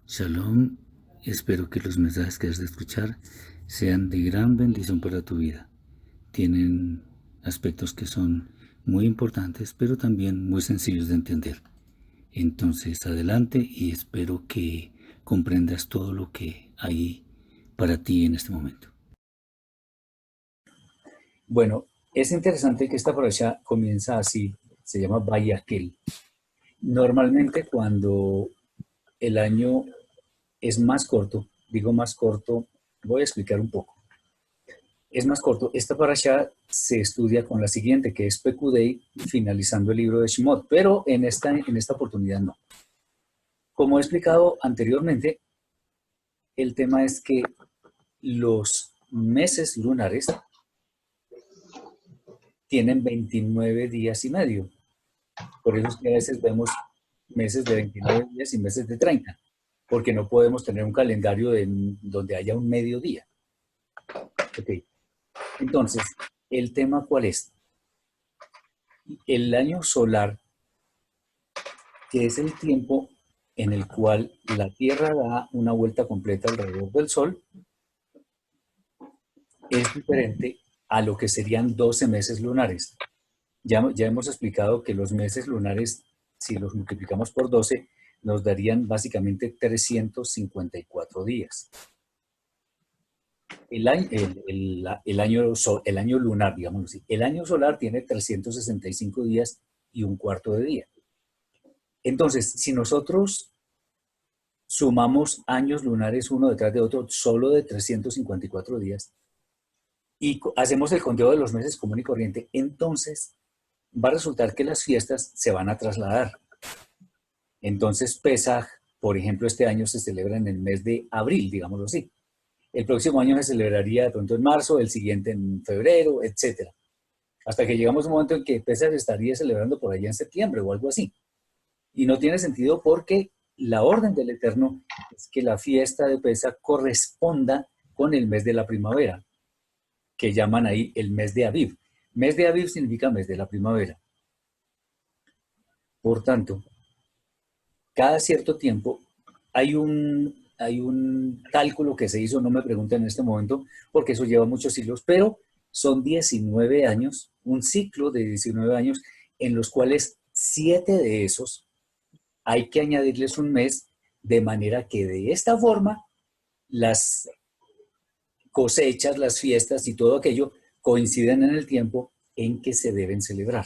Shalom, espero que los mensajes que has de escuchar sean de gran bendición para tu vida. Tienen aspectos que son muy importantes, pero también muy sencillos de entender. Entonces, adelante y espero que comprendas todo lo que hay para ti en este momento. Bueno, es interesante que esta parasha comienza así, se llama Vayakhel. Normalmente cuando el año es más corto, digo más corto, voy a explicar un poco. Es más corto, esta parasha se estudia con la siguiente, que es Pekudei, finalizando el libro de Shemot, pero en esta oportunidad no. Como he explicado anteriormente, el tema es que los meses lunares tienen 29 días y medio. Por eso es que a veces vemos meses de 29 días y meses de 30, porque no podemos tener un calendario donde haya un mediodía. Ok, entonces, ¿el tema cuál es? El año solar, que es el tiempo en el cual la Tierra da una vuelta completa alrededor del Sol, es diferente a lo que serían 12 meses lunares. Ya hemos explicado que los meses lunares, si los multiplicamos por 12, nos darían básicamente 354 días. El año lunar, digamos así, el año solar tiene 365 días y un cuarto de día. Entonces, si nosotros sumamos años lunares uno detrás de otro, solo de 354 días, y hacemos el conteo de los meses común y corriente, entonces va a resultar que las fiestas se van a trasladar. Entonces, Pesaj, por ejemplo, este año se celebra en el mes de abril, digámoslo así. El próximo año se celebraría de pronto en marzo, el siguiente en febrero, etcétera. Hasta que llegamos a un momento en que Pesaj estaría celebrando por allá en septiembre o algo así. Y no tiene sentido porque la orden del Eterno es que la fiesta de Pesaj corresponda con el mes de la primavera, que llaman ahí el mes de Aviv. Mes de Aviv significa mes de la primavera. Por tanto, cada cierto tiempo hay un cálculo que se hizo, no me pregunten en este momento, porque eso lleva muchos siglos, pero son 19 años, un ciclo de 19 años, en los cuales 7 de esos hay que añadirles un mes, de manera que de esta forma las cosechas, las fiestas y todo aquello coinciden en el tiempo en que se deben celebrar.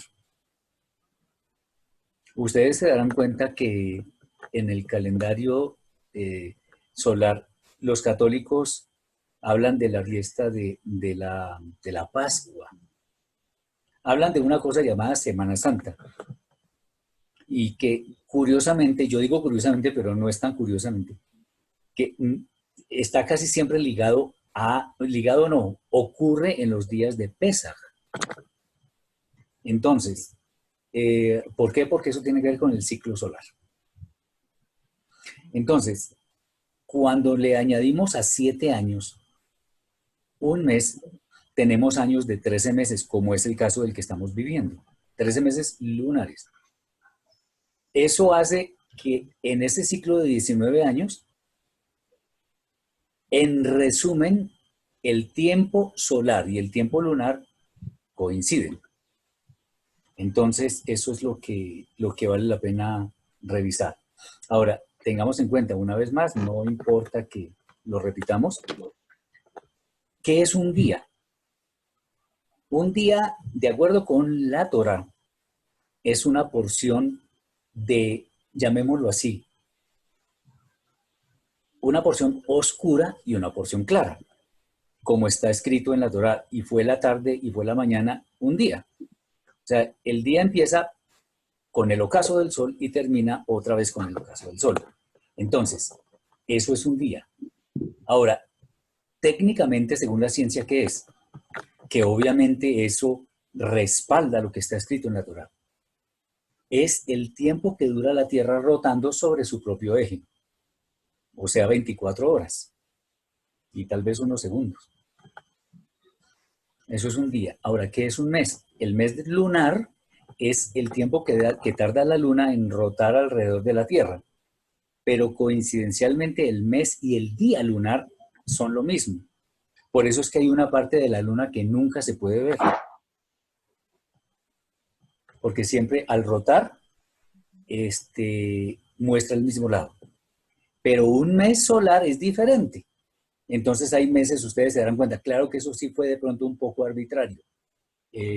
Ustedes se darán cuenta que en el calendario eh, solar los católicos hablan de la fiesta de la Pascua. Hablan de una cosa llamada Semana Santa y que curiosamente, yo digo curiosamente, pero no es tan curiosamente, que está casi siempre ligado no, ocurre en los días de Pesaj. Entonces, ¿por qué? Porque eso tiene que ver con el ciclo solar. Entonces, cuando le añadimos a 7 años un mes, tenemos años de 13 meses, como es el caso del que estamos viviendo. 13 meses lunares. Eso hace que en ese ciclo de 19 años, en resumen, el tiempo solar y el tiempo lunar coinciden. Entonces, eso es lo que vale la pena revisar. Ahora, tengamos en cuenta, una vez más, no importa que lo repitamos, ¿qué es un día? Un día, de acuerdo con la Torah, es una porción de, llamémoslo así, una porción oscura y una porción clara, como está escrito en la Torah, y fue la tarde y fue la mañana un día. O sea, el día empieza con el ocaso del sol y termina otra vez con el ocaso del sol. Entonces, eso es un día. Ahora, técnicamente, según la ciencia, ¿qué es? Que obviamente eso respalda lo que está escrito en la Torah. Es el tiempo que dura la Tierra rotando sobre su propio eje, o sea, 24 horas y tal vez unos segundos. Eso es un día. Ahora, ¿qué es un mes? El mes lunar es el tiempo que tarda la luna en rotar alrededor de la Tierra. pero coincidencialmente el mes y el día lunar son lo mismo. Por eso es que hay una parte de la luna que nunca se puede ver, porque siempre al rotar muestra el mismo lado. Pero un mes solar es diferente. Entonces hay meses, ustedes se darán cuenta, claro que eso sí fue de pronto un poco arbitrario.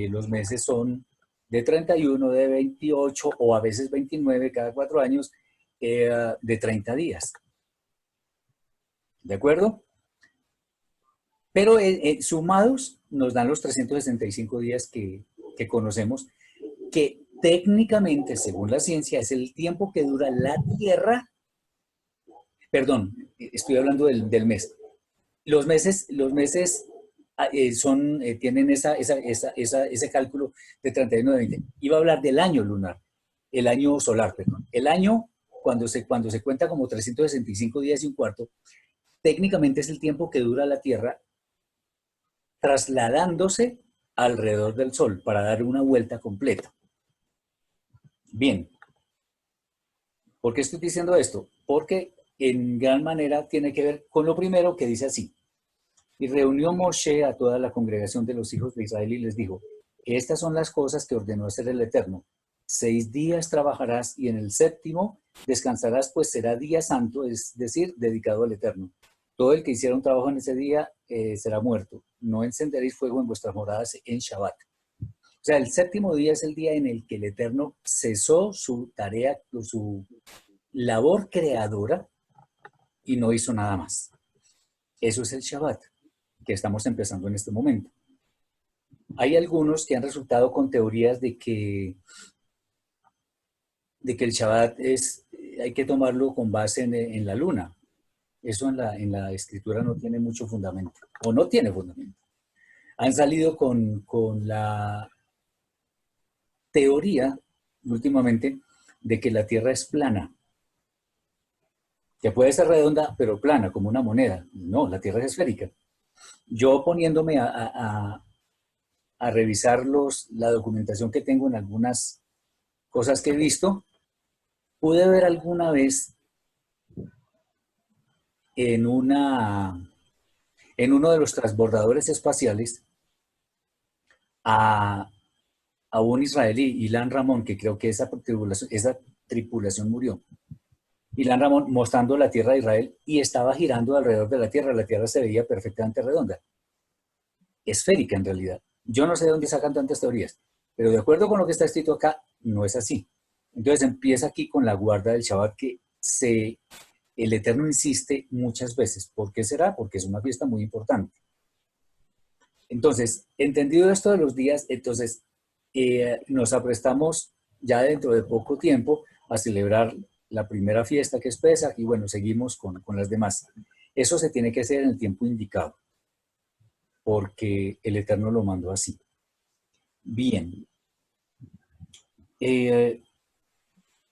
Los meses son de 31, de 28 o a veces 29 cada 4 años, de 30 días. ¿De acuerdo? Pero sumados nos dan los 365 días que conocemos, que técnicamente, según la ciencia, es el tiempo que dura la Tierra. Perdón, estoy hablando del mes. Los meses tienen ese cálculo de 31 de 20. Iba a hablar del año lunar, el año solar, perdón. El año, cuando se cuenta como 365 días y un cuarto, técnicamente es el tiempo que dura la Tierra trasladándose alrededor del Sol para dar una vuelta completa. Bien, ¿por qué estoy diciendo esto? Porque en gran manera tiene que ver con lo primero que dice así. Y reunió Moshe a toda la congregación de los hijos de Israel y les dijo, estas son las cosas que ordenó hacer el Eterno. 6 días trabajarás y en el séptimo descansarás, pues será día santo, es decir, dedicado al Eterno. Todo el que hiciera un trabajo en ese día será muerto. No encenderéis fuego en vuestras moradas en Shabbat. O sea, el séptimo día es el día en el que el Eterno cesó su tarea, su labor creadora y no hizo nada más. Eso es el Shabbat, que estamos empezando en este momento. Hay algunos que han resultado con teorías de que el Shabbat hay que tomarlo con base en la luna. Eso en la escritura no tiene mucho fundamento, o no tiene fundamento. Han salido con la teoría, últimamente, de que la Tierra es plana, que puede ser redonda, pero plana, como una moneda. No, la Tierra es esférica. Yo poniéndome a revisar la documentación que tengo en algunas cosas que he visto, pude ver alguna vez en uno de los transbordadores espaciales a un israelí, Ilan Ramón, que creo que esa tripulación murió. Ilan Ramón mostrando la tierra de Israel y estaba girando alrededor de la Tierra se veía perfectamente redonda. Esférica en realidad. Yo no sé de dónde sacan tantas teorías, pero de acuerdo con lo que está escrito acá, no es así. Entonces empieza aquí con la guarda del Shabbat que el Eterno insiste muchas veces. ¿Por qué será? Porque es una fiesta muy importante. Entonces, entendido esto de los días, entonces nos aprestamos ya dentro de poco tiempo a celebrar la primera fiesta que es Pesaj y bueno, seguimos con las demás. Eso se tiene que hacer en el tiempo indicado, porque el Eterno lo mandó así. Bien.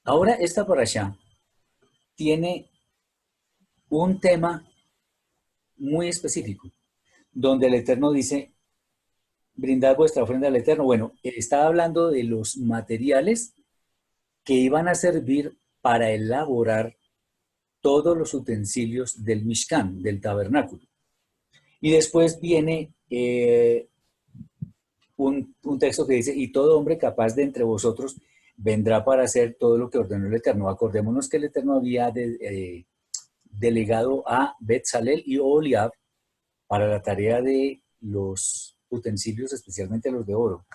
Ahora esta parashá tiene un tema muy específico, donde el Eterno dice, brindad vuestra ofrenda al Eterno. Bueno, está hablando de los materiales que iban a servir para elaborar todos los utensilios del Mishkan, del tabernáculo. Y después viene un texto que dice, y todo hombre capaz de entre vosotros vendrá para hacer todo lo que ordenó el Eterno. Acordémonos que el Eterno había delegado a Betzalel y Oholiab para la tarea de los utensilios, especialmente los de oro.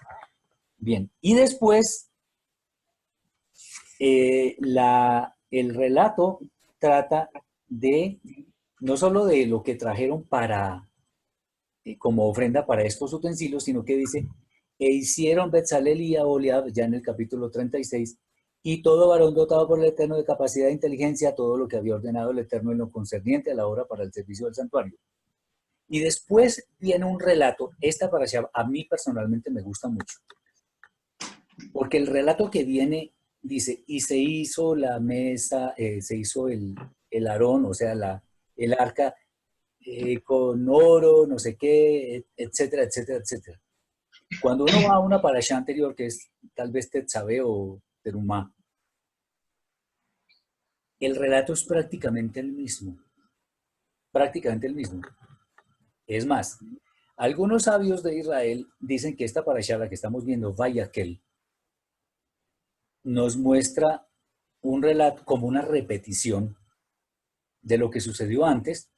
Bien, y después el relato trata de no solo de lo que trajeron como ofrenda para estos utensilios, sino que dice, e hicieron Betzalel y Aholiab, ya en el capítulo 36, y todo varón dotado por el Eterno de capacidad de inteligencia, todo lo que había ordenado el Eterno en lo concerniente a la obra para el servicio del santuario. Y después viene un relato, esta parashá a mí personalmente me gusta mucho, porque el relato que viene dice, y se hizo la mesa, se hizo el arón, o sea, el arca, con oro, no sé qué, etcétera, etcétera, etcétera. Cuando uno va a una parashá anterior, que es tal vez Tetzabé o Terumá, el relato es prácticamente el mismo. Es más, algunos sabios de Israel dicen que esta parashá, la que estamos viendo, Vayakel, nos muestra un relato como una repetición de lo que sucedió antes,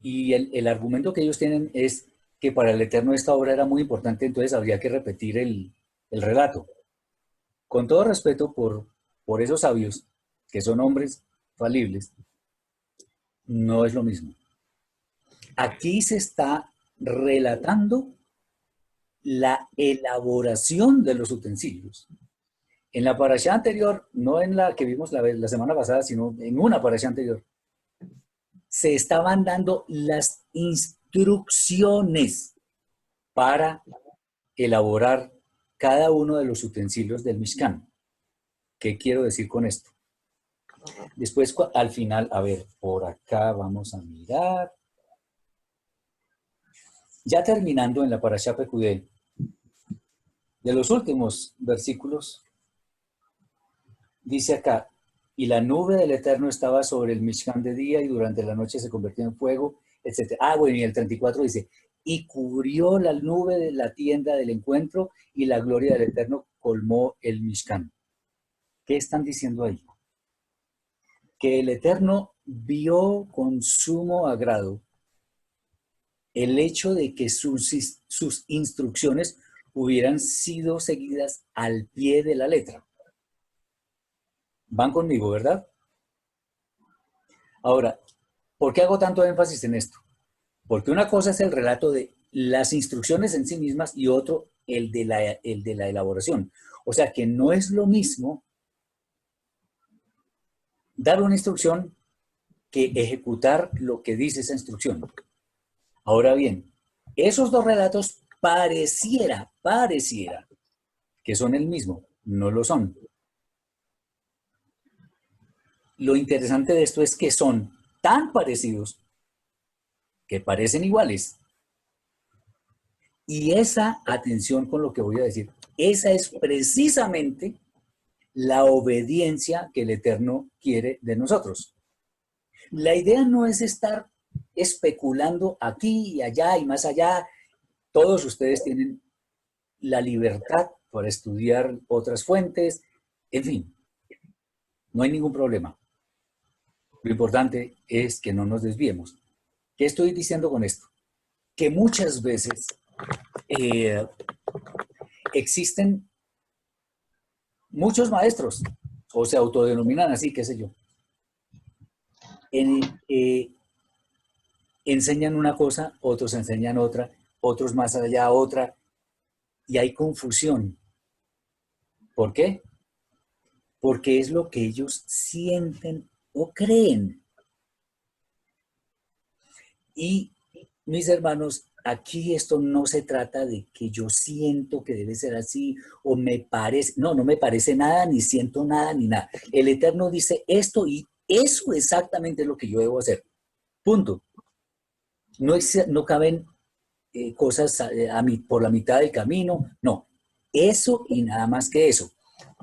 y el argumento que ellos tienen es que para el Eterno esta obra era muy importante, entonces habría que repetir el relato. Con todo respeto por esos sabios, que son hombres falibles, no es lo mismo. Aquí se está relatando la elaboración de los utensilios. En la parashá anterior, no en la que vimos la semana pasada, sino en una parashá anterior, se estaban dando las instrucciones para elaborar cada uno de los utensilios del Mishkan. ¿Qué quiero decir con esto? Después, al final, a ver, por acá vamos a mirar. Ya terminando en la parashá Pekudei, de los últimos versículos, dice acá, y la nube del Eterno estaba sobre el Mishkan de día y durante la noche se convirtió en fuego, etc. Bueno, y el 34 dice, y cubrió la nube de la tienda del encuentro y la gloria del Eterno colmó el Mishkan. ¿Qué están diciendo ahí? Que el Eterno vio con sumo agrado el hecho de que sus instrucciones hubieran sido seguidas al pie de la letra. Van conmigo, ¿verdad? Ahora, ¿por qué hago tanto énfasis en esto? Porque una cosa es el relato de las instrucciones en sí mismas y otro el de la elaboración. O sea que no es lo mismo dar una instrucción que ejecutar lo que dice esa instrucción. Ahora bien, esos dos relatos pareciera que son el mismo, no lo son. Lo interesante de esto es que son tan parecidos que parecen iguales. Y esa, atención con lo que voy a decir, esa es precisamente la obediencia que el Eterno quiere de nosotros. La idea no es estar especulando aquí y allá y más allá. Todos ustedes tienen la libertad para estudiar otras fuentes, en fin, no hay ningún problema. Lo importante es que no nos desviemos. ¿Qué estoy diciendo con esto? Que muchas veces existen muchos maestros, o se autodenominan así, qué sé yo, enseñan una cosa, otros enseñan otra, otros más allá otra, y hay confusión. ¿Por qué? Porque es lo que ellos sienten o creen. Y mis hermanos, aquí esto no se trata de que yo siento que debe ser así o me parece, no me parece nada, ni siento nada, ni nada. El Eterno dice esto y eso exactamente es lo que yo debo hacer. Punto. No caben cosas por la mitad del camino, no. Eso y nada más que eso.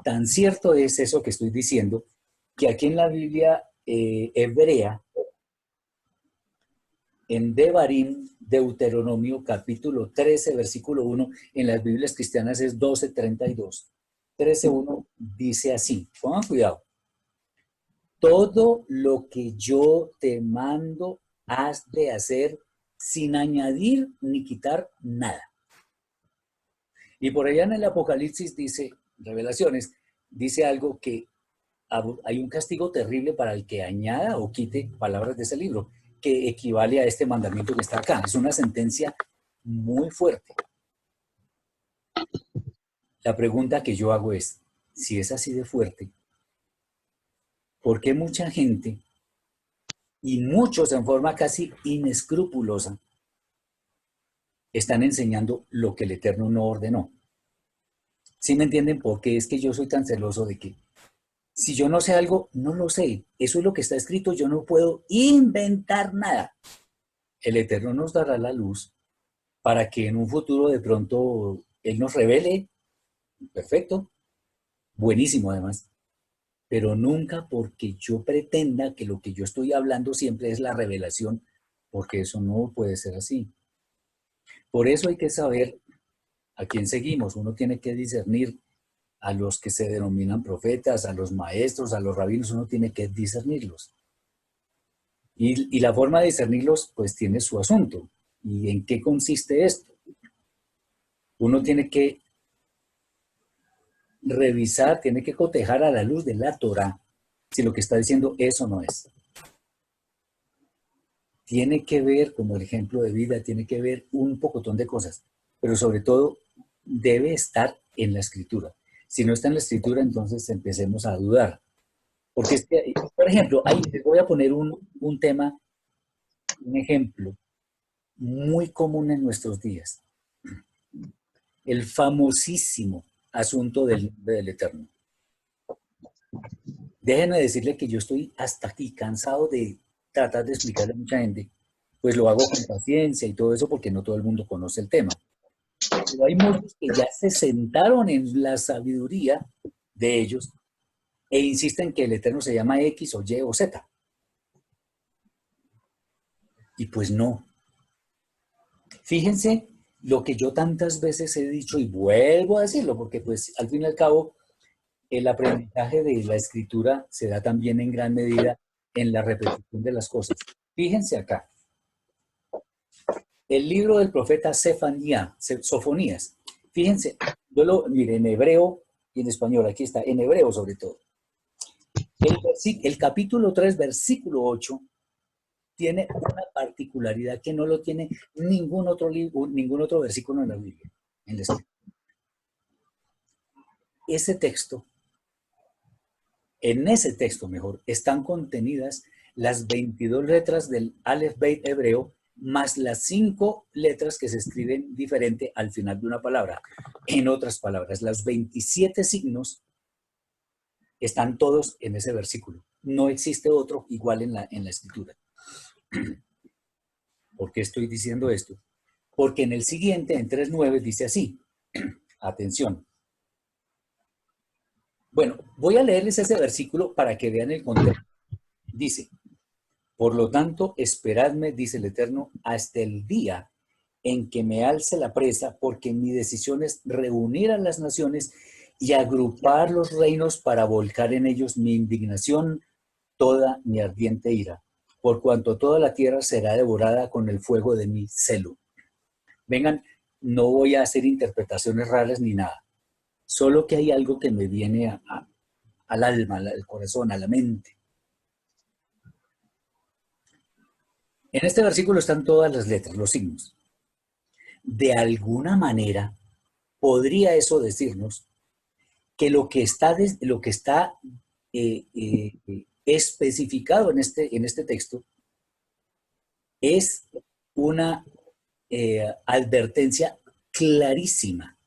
Tan cierto es eso que estoy diciendo, que aquí en la Biblia hebrea, en Devarim, Deuteronomio, capítulo 13, versículo 1, en las Biblias cristianas es 12:32. 13:1 dice así, pongan cuidado. Todo lo que yo te mando, has de hacer sin añadir ni quitar nada. Y por allá en el Apocalipsis dice, Revelaciones, dice algo que hay un castigo terrible para el que añada o quite palabras de ese libro, que equivale a este mandamiento que está acá. Es una sentencia muy fuerte. La pregunta que yo hago es, si es así de fuerte, ¿por qué mucha gente, y muchos en forma casi inescrupulosa, están enseñando lo que el Eterno no ordenó? ¿Sí me entienden por qué es que yo soy tan celoso de que si yo no sé algo, no lo sé? Eso es lo que está escrito, yo no puedo inventar nada. El Eterno nos dará la luz para que en un futuro de pronto Él nos revele. Perfecto, buenísimo además. pero nunca porque yo pretenda que lo que yo estoy hablando siempre es la revelación, porque eso no puede ser así. Por eso hay que saber a quién seguimos. Uno tiene que discernir a los que se denominan profetas, a los maestros, a los rabinos, uno tiene que discernirlos. Y la forma de discernirlos, pues tiene su asunto. ¿Y en qué consiste esto? Uno tiene que revisar, tiene que cotejar a la luz de la Torá si lo que está diciendo eso no es. Tiene que ver, como el ejemplo de vida, tiene que ver un pocotón de cosas, pero sobre todo debe estar en la escritura. Si no está en la escritura, entonces empecemos a dudar. Porque, por ejemplo, ahí les voy a poner un tema, un ejemplo muy común en nuestros días. El famosísimo asunto del nombre del Eterno. Déjenme decirle que yo estoy hasta aquí cansado de tratar de explicarle a mucha gente, pues lo hago con paciencia y todo eso porque no todo el mundo conoce el tema. Pero hay muchos que ya se sentaron en la sabiduría de ellos e insisten que el Eterno se llama X o Y o Z. Y pues no. Fíjense lo que yo tantas veces he dicho y vuelvo a decirlo, porque pues al fin y al cabo el aprendizaje de la escritura se da también en gran medida en la repetición de las cosas. Fíjense acá. El libro del profeta Sofonías. Fíjense, mire, en hebreo y en español, aquí está, en hebreo sobre todo. El capítulo 3, versículo 8, tiene una particularidad que no lo tiene ningún otro versículo en la Biblia, en la escritura. En ese texto mejor, están contenidas las 22 letras del Aleph Beit hebreo, más las 5 letras que se escriben diferente al final de una palabra. En otras palabras, los 27 signos están todos en ese versículo. No existe otro igual en la escritura. ¿Por qué estoy diciendo esto? Porque en el siguiente, en 3.9, dice así. Atención. Bueno, voy a leerles ese versículo para que vean el contexto. Dice, por lo tanto, esperadme, dice el Eterno, hasta el día en que me alce la presa, porque mi decisión es reunir a las naciones y agrupar los reinos para volcar en ellos mi indignación, toda mi ardiente ira, por cuanto toda la tierra será devorada con el fuego de mi celo. Vengan, no voy a hacer interpretaciones raras ni nada, solo que hay algo que me viene al alma, al corazón, a la mente. En este versículo están todas las letras, los signos. De alguna manera, podría eso decirnos que lo que está especificado en este texto es una advertencia clarísima,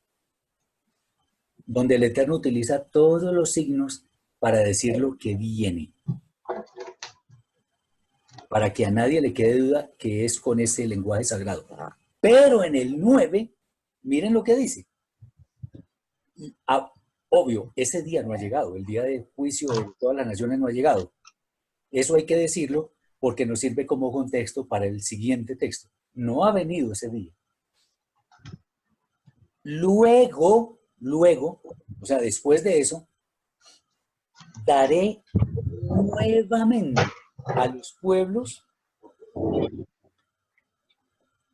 donde el Eterno utiliza todos los signos para decir lo que viene, para que a nadie le quede duda que es con ese lenguaje sagrado. Pero en el 9, miren lo que dice. Obvio, ese día no ha llegado, el día de juicio de todas las naciones no ha llegado. Eso hay que decirlo porque nos sirve como contexto para el siguiente texto. No ha venido ese día. Luego, o sea, después de eso, daré nuevamente a los pueblos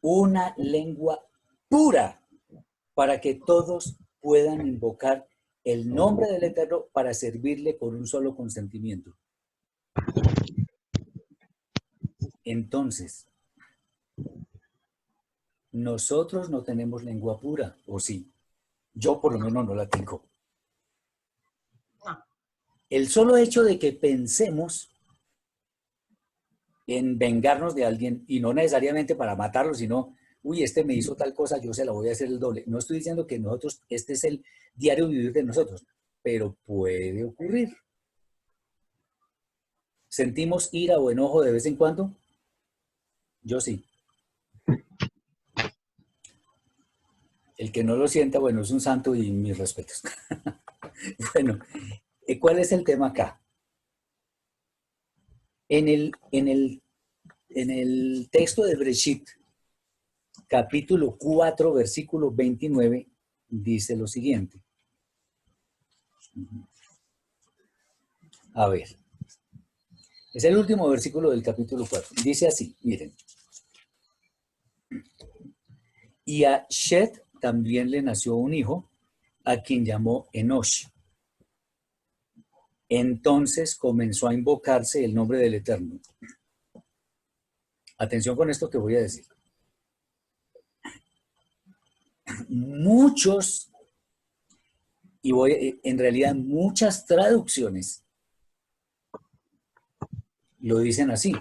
una lengua pura para que todos puedan invocar el nombre del Eterno para servirle con un solo consentimiento. Entonces, nosotros no tenemos lengua pura, ¿o sí? Yo por lo menos no la tengo. El solo hecho de que pensemos en vengarnos de alguien, y no necesariamente para matarlo, sino, uy, este me hizo tal cosa, yo se la voy a hacer el doble. No estoy diciendo que nosotros, este es el diario vivir de nosotros, pero puede ocurrir. ¿Sentimos ira o enojo de vez en cuando? Yo sí. El que no lo sienta, bueno, es un santo y mis respetos. Bueno, ¿Cuál es el tema acá? En el texto de Bereshit, capítulo 4, versículo 29, dice lo siguiente. A ver, es el último versículo del capítulo 4. Dice así, miren. Y a Shet también le nació un hijo, a quien llamó Enosh. Entonces comenzó a invocarse el nombre del Eterno. Atención con esto que voy a decir. Muchos, en realidad muchas traducciones lo dicen así.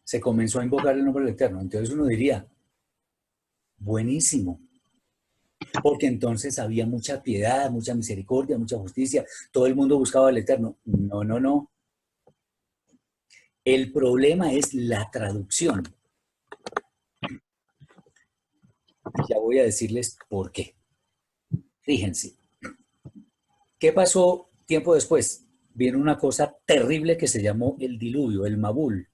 Se comenzó a invocar el nombre del Eterno. Entonces uno diría, buenísimo. Porque entonces había mucha piedad, mucha misericordia, mucha justicia. Todo el mundo buscaba al Eterno. No, no, no. El problema es la traducción. Ya voy a decirles por qué. Fíjense. ¿Qué pasó tiempo después? Vino una cosa terrible que se llamó el diluvio, el Mabul,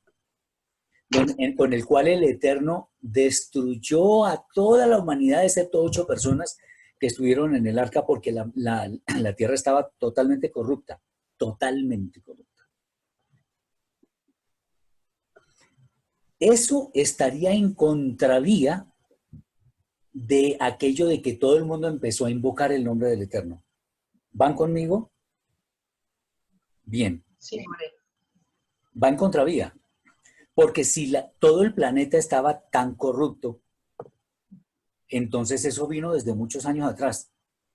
con el cual el Eterno destruyó a toda la humanidad, excepto 8 personas que estuvieron en el arca porque la tierra estaba totalmente corrupta, totalmente corrupta. Eso estaría en contravía de aquello de que todo el mundo empezó a invocar el nombre del Eterno. ¿Van conmigo? Bien. Sí, hombre. Va en contravía. Porque si todo el planeta estaba tan corrupto, entonces eso vino desde muchos años atrás.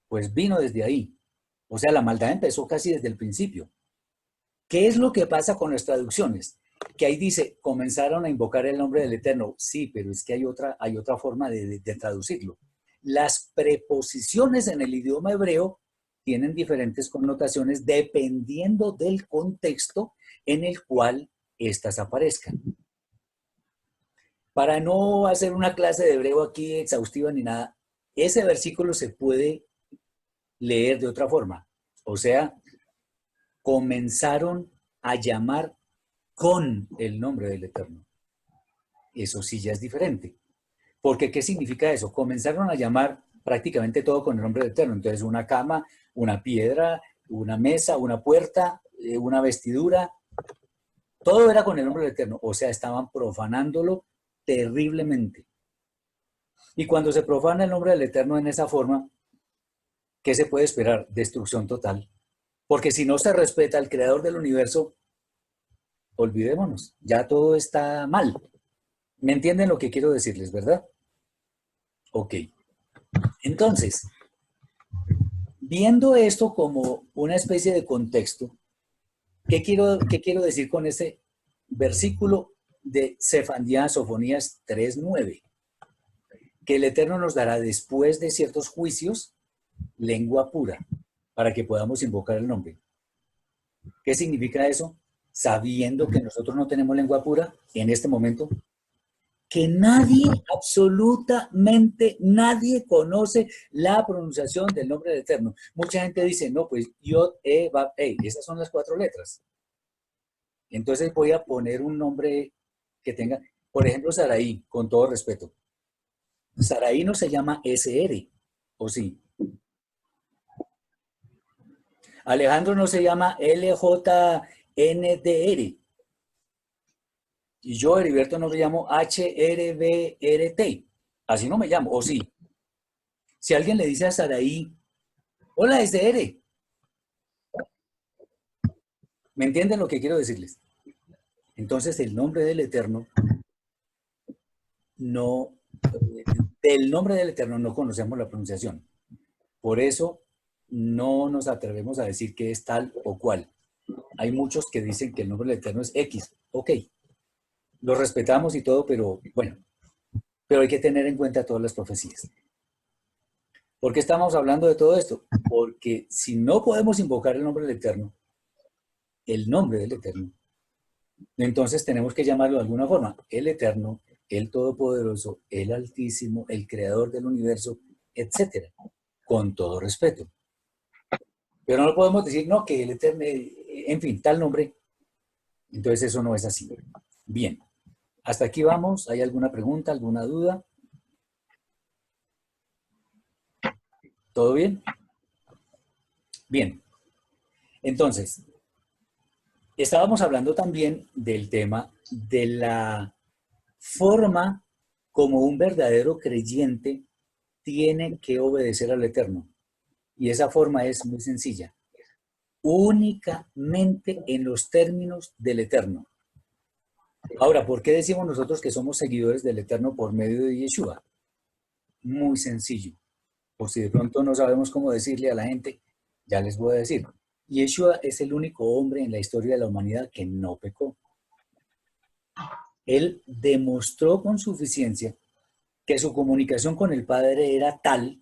Pues vino desde ahí. O sea, la maldad empezó casi desde el principio. ¿Qué es lo que pasa con las traducciones? Que ahí dice, comenzaron a invocar el nombre del Eterno. Sí, pero es que hay otra forma de traducirlo. Las preposiciones en el idioma hebreo tienen diferentes connotaciones dependiendo del contexto en el cual éstas aparezcan. Para no hacer una clase de hebreo aquí exhaustiva ni nada, ese versículo se puede leer de otra forma. O sea, comenzaron a llamar con el nombre del Eterno. Eso sí ya es diferente. Porque, ¿qué significa eso? Comenzaron a llamar prácticamente todo con el nombre del Eterno. Entonces, una cama, una piedra, una mesa, una puerta, una vestidura, todo era con el nombre del Eterno. O sea, estaban profanándolo terriblemente. Y cuando se profana el nombre del Eterno en esa forma, ¿qué se puede esperar? Destrucción total. Porque si no se respeta al creador del universo, olvidémonos, ya todo está mal. ¿Me entienden lo que quiero decirles, verdad? Ok. Entonces, viendo esto como una especie de contexto, ¿qué quiero decir con ese versículo de Sofonías 3:9? Que el Eterno nos dará después de ciertos juicios lengua pura para que podamos invocar el nombre. ¿Qué significa eso? Sabiendo que nosotros no tenemos lengua pura en este momento, que nadie, absolutamente nadie conoce la pronunciación del nombre del Eterno. Mucha gente dice, no, pues Yod, Vav, esas son las 4 letras. Entonces voy a poner un nombre que tenga, por ejemplo, Saraí, con todo respeto. Saraí no se llama SR, ¿o sí? Alejandro no se llama LJNDR. Y yo, Heriberto, no me llamo HRBRT. Así no me llamo, ¿o sí? Si alguien le dice a Saraí, hola, SR. ¿Me entienden lo que quiero decirles? Entonces, el nombre del Eterno del nombre del Eterno no conocemos la pronunciación. Por eso no nos atrevemos a decir que es tal o cual. Hay muchos que dicen que el nombre del Eterno es X. Ok, lo respetamos y todo, pero bueno, pero hay que tener en cuenta todas las profecías. ¿Por qué estamos hablando de todo esto? Porque si no podemos invocar el nombre del Eterno, entonces tenemos que llamarlo de alguna forma. El Eterno, el Todopoderoso, el Altísimo, el Creador del Universo, etcétera, con todo respeto. Pero no podemos decir, no, que el Eterno, en fin, tal nombre. Entonces eso no es así. Bien, hasta aquí vamos. ¿Hay alguna pregunta, alguna duda? ¿Todo bien? Bien. Entonces, estábamos hablando también del tema de la forma como un verdadero creyente tiene que obedecer al Eterno. Y esa forma es muy sencilla. Únicamente en los términos del Eterno. Ahora, ¿por qué decimos nosotros que somos seguidores del Eterno por medio de Yeshua? Muy sencillo. Por si de pronto no sabemos cómo decirle a la gente, ya les voy a decir. Yeshua es el único hombre en la historia de la humanidad que no pecó. Él demostró con suficiencia que su comunicación con el Padre era tal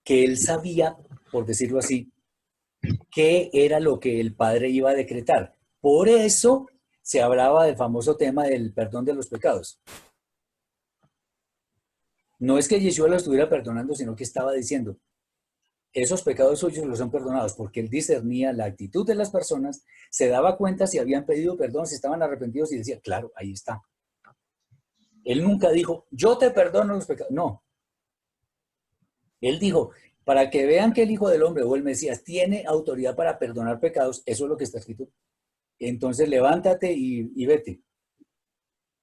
que él sabía, por decirlo así, qué era lo que el Padre iba a decretar. Por eso se hablaba del famoso tema del perdón de los pecados. No es que Yeshua lo estuviera perdonando, sino que estaba diciendo, esos pecados suyos los son perdonados, porque él discernía la actitud de las personas, se daba cuenta si habían pedido perdón, si estaban arrepentidos y decía, claro, ahí está. Él nunca dijo, yo te perdono los pecados. No. Él dijo, para que vean que el Hijo del Hombre o el Mesías tiene autoridad para perdonar pecados, eso es lo que está escrito. Entonces levántate y vete.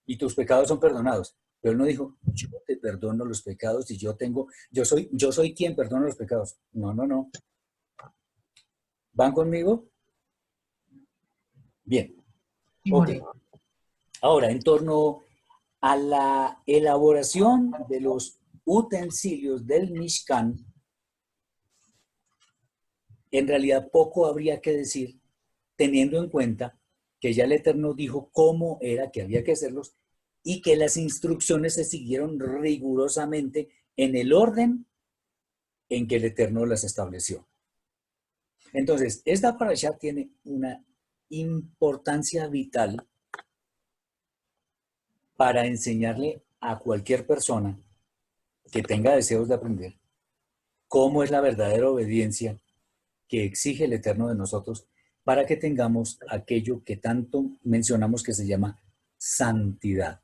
Y tus pecados son perdonados. Pero él no dijo, yo te perdono los pecados y yo soy quien perdona los pecados. No, no, no. ¿Van conmigo? Bien. Ok. Ahora, en torno a la elaboración de los utensilios del Mishkan, en realidad poco habría que decir, teniendo en cuenta que ya el Eterno dijo cómo era que había que hacerlos y que las instrucciones se siguieron rigurosamente en el orden en que el Eterno las estableció. Entonces, esta parasha tiene una importancia vital para enseñarle a cualquier persona que tenga deseos de aprender cómo es la verdadera obediencia que exige el Eterno de nosotros para que tengamos aquello que tanto mencionamos que se llama santidad.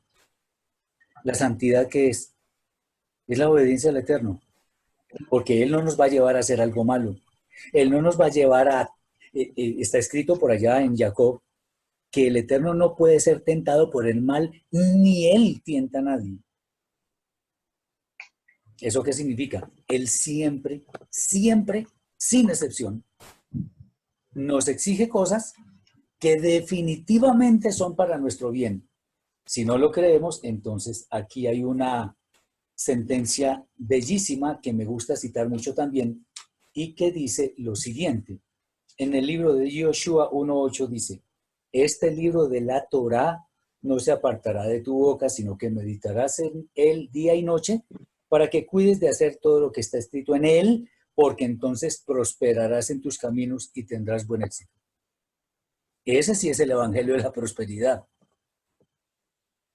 La santidad, ¿qué es? Es la obediencia al Eterno, porque Él no nos va a llevar a hacer algo malo. Él no nos va a llevar a... está escrito por allá en Jacob que el Eterno no puede ser tentado por el mal, ni Él tienta a nadie. ¿Eso qué significa? Él siempre, siempre, sin excepción, nos exige cosas que definitivamente son para nuestro bien. Si no lo creemos, entonces aquí hay una sentencia bellísima que me gusta citar mucho también y que dice lo siguiente. En el libro de Yoshua 1:8 dice, este libro de la Torá no se apartará de tu boca, sino que meditarás en él día y noche para que cuides de hacer todo lo que está escrito en él, porque entonces prosperarás en tus caminos y tendrás buen éxito. Ese sí es el evangelio de la prosperidad.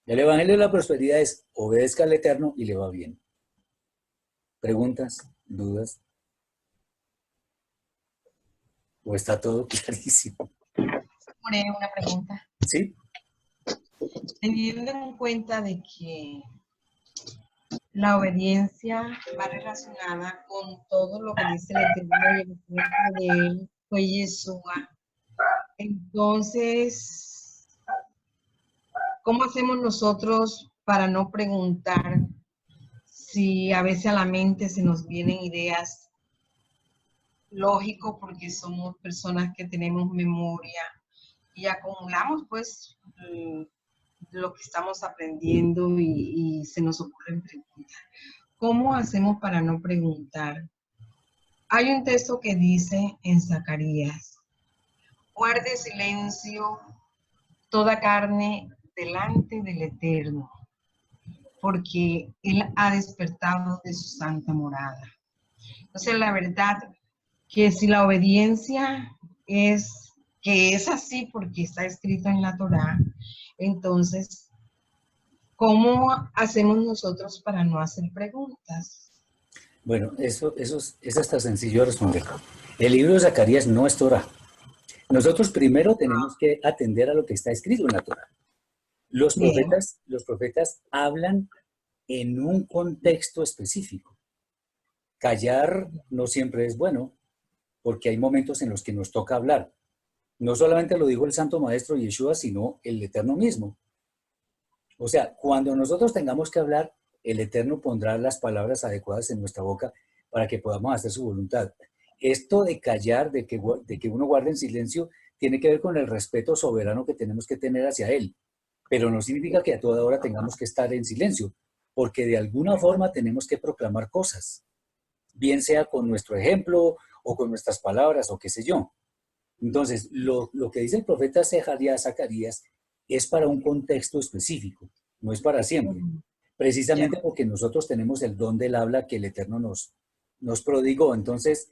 El evangelio de la prosperidad es obedezca al Eterno y le va bien. ¿Preguntas? ¿Dudas? ¿O está todo clarísimo? Una pregunta. ¿Sí? Teniendo en cuenta de que la obediencia va relacionada con todo lo que dice el Eterno y el ejemplo de él fue Yeshua. Entonces, ¿cómo hacemos nosotros para no preguntar si a veces a la mente se nos vienen ideas? Lógico, porque somos personas que tenemos memoria y acumulamos pues lo que estamos aprendiendo y se nos ocurren preguntas. ¿Cómo hacemos para no preguntar? Hay un texto que dice en Zacarías, guarde silencio toda carne delante del Eterno, porque Él ha despertado de su santa morada. Entonces, la verdad que si la obediencia es que es así porque está escrito en la Torá, entonces, ¿cómo hacemos nosotros para no hacer preguntas? Bueno, eso está sencillo de responder. El libro de Zacarías no es Torah. Nosotros primero tenemos que atender a lo que está escrito en la Torah. Bien, Los profetas hablan en un contexto específico. Callar no siempre es bueno, porque hay momentos en los que nos toca hablar. No solamente lo dijo el Santo Maestro Yeshua, sino el Eterno mismo. O sea, cuando nosotros tengamos que hablar, el Eterno pondrá las palabras adecuadas en nuestra boca para que podamos hacer su voluntad. Esto de callar, de que uno guarde en silencio, tiene que ver con el respeto soberano que tenemos que tener hacia Él. Pero no significa que a toda hora tengamos que estar en silencio, porque de alguna forma tenemos que proclamar cosas, bien sea con nuestro ejemplo o con nuestras palabras o qué sé yo. Entonces, lo que dice el profeta Zacarías es para un contexto específico, no es para siempre. mm, Precisamente ya. porque nosotros tenemos el don del habla que el Eterno nos prodigó. Entonces,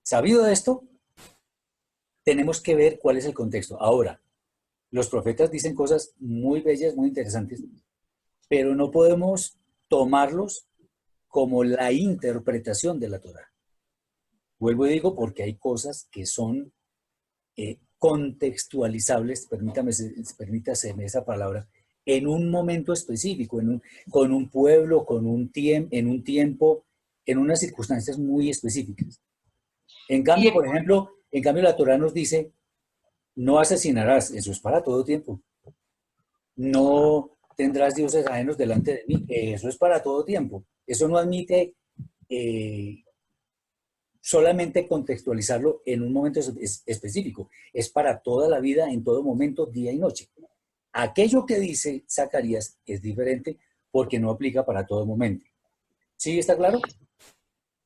sabido de esto, tenemos que ver cuál es el contexto. Ahora, los profetas dicen cosas muy bellas, muy interesantes, pero no podemos tomarlos como la interpretación de la Torah. Vuelvo y digo porque hay cosas que son contextualizables, permítaseme esa palabra, en un momento específico, con un pueblo, en un tiempo, en unas circunstancias muy específicas. En Y cambio, por ejemplo, en cambio la Torah nos dice, no asesinarás, eso es para todo tiempo. No tendrás dioses ajenos delante de mí, eso es para todo tiempo. Eso no admite eh, solamente contextualizarlo en un momento específico, es para toda la vida, en todo momento, día y noche. Aquello que dice Zacarías es diferente porque no aplica para todo momento. ¿Sí está claro?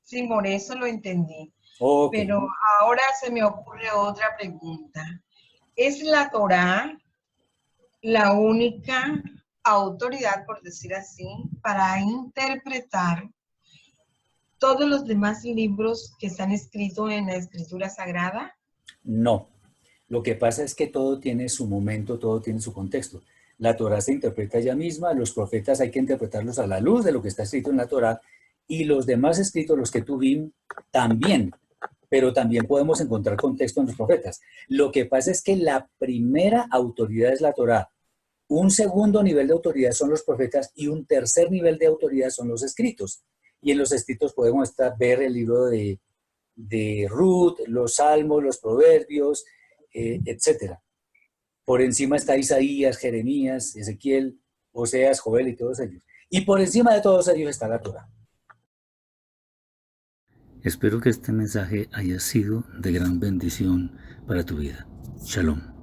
sí, por eso lo entendí. Ok. Pero ahora se me ocurre otra pregunta. ¿Es la Torá la única autoridad, por decir así, para interpretar todos los demás libros que están escritos en la Escritura Sagrada? No. Lo que pasa es que todo tiene su momento, todo tiene su contexto. La Torah se interpreta ella misma, los profetas hay que interpretarlos a la luz de lo que está escrito en la Torah y los demás escritos, los que tuvimos, también, pero también podemos encontrar contexto en los profetas. Lo que pasa es que la primera autoridad es la Torah, un segundo nivel de autoridad son los profetas y un tercer nivel de autoridad son los escritos. Y en los escritos podemos ver el libro de Ruth, los salmos, los proverbios, etcétera. Por encima está Isaías, Jeremías, Ezequiel, Oseas, Joel y todos ellos. Y por encima de todos ellos está la Torah. Espero que este mensaje haya sido de gran bendición para tu vida. Shalom.